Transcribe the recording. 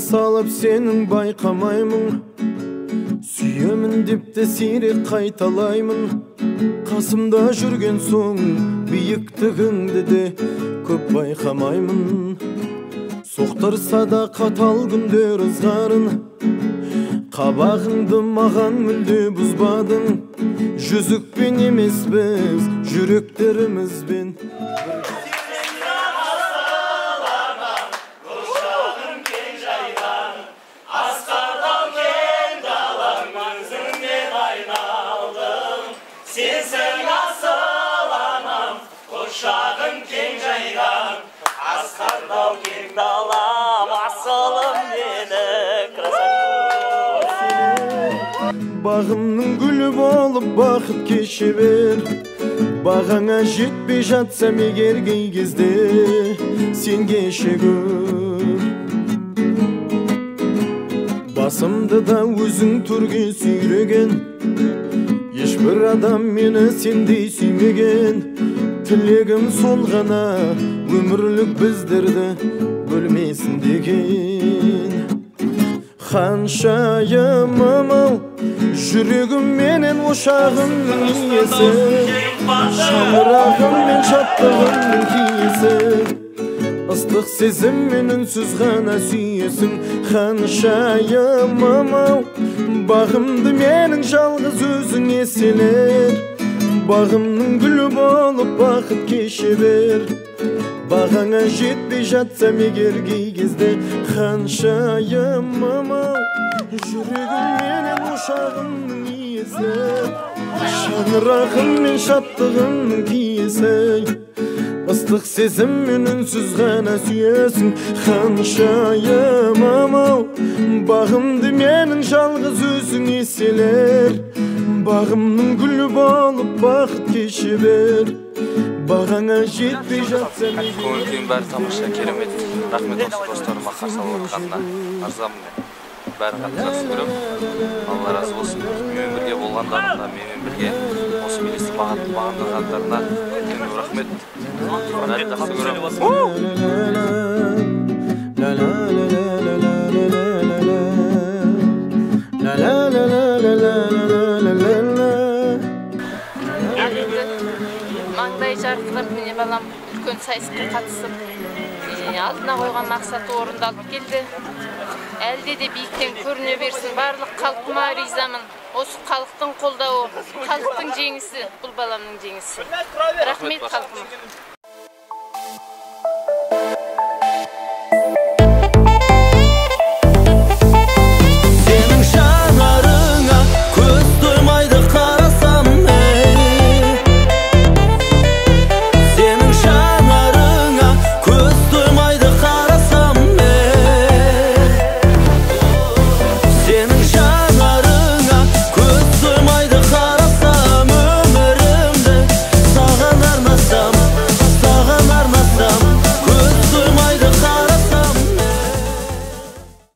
салып сенің байқамаймын, сүйемін деп те сирек қайталаймын. Қасымда жүрген соң биіктігіңді де көп байқамаймын. Соқтырса да қатал күндер ызғарын, қабағыңды маған мүлде бұзбадың. Жүзікпен емес біз, жүректерімізбен. Sensen asıl anam, kuşağın keng jaygan, asqardal keng dalam, asılım meni Bağımның gülü болып бақыт кеше бер. Бағаңа жетпей жатсам егер кей кезде, сен кеше көр. Басымды да өзің түрге сүйреген, ешбір адам мені сендей сүймеген. Тілегім сол ғана, өмірлік біздерді бөлмесін деген. Ханшайымым ау, жүрегім менен ошағымның иесі, шаңырағым мен шаттығымның киесі. Ыстық сезім мен үнсіз ғана сүйесің. Ханшайымым ау, бағымды менің жалғыз өзің еселер. Бағымның гүлі болып бақыт кеше бер. Бағаңа жетпей жатсам егер кей кезде, ханшайымым ау, жүрегім менен ошағымның иесі, шаңырағым мен шаттығымның киесі. Ыстық сезім мен үнсіз ғана сүйесің. Ханшайымым ау, бағымды менің жалғыз өзің еселер. Бағымның гүлі болып бақыт кеше бер. Бағаңа жетпей жатсам егер. Көңіл-күйім бәрі тамаша, керемет. Рахмет осы достарыма қарсы алып отқанына. Арзамын. Бәрі қатты жақсы көремін. Алла разы болсын. Менімен бірге болғандарына, менімен бірге осы милисті бағындырғандарына үлкен рахмет. Бәрі жақсы көремін. Маңдай жарқырап, міне балам үлкен сайысқа қатысып, алдына қойған мақсаты орындалып келді. Әлде де биіктен көріне берсін, барлық халқыма ризамын. Осы халықтың қолдауы, халықтың жеңісі, бұл баламның жеңісі. Рахмет халқыма.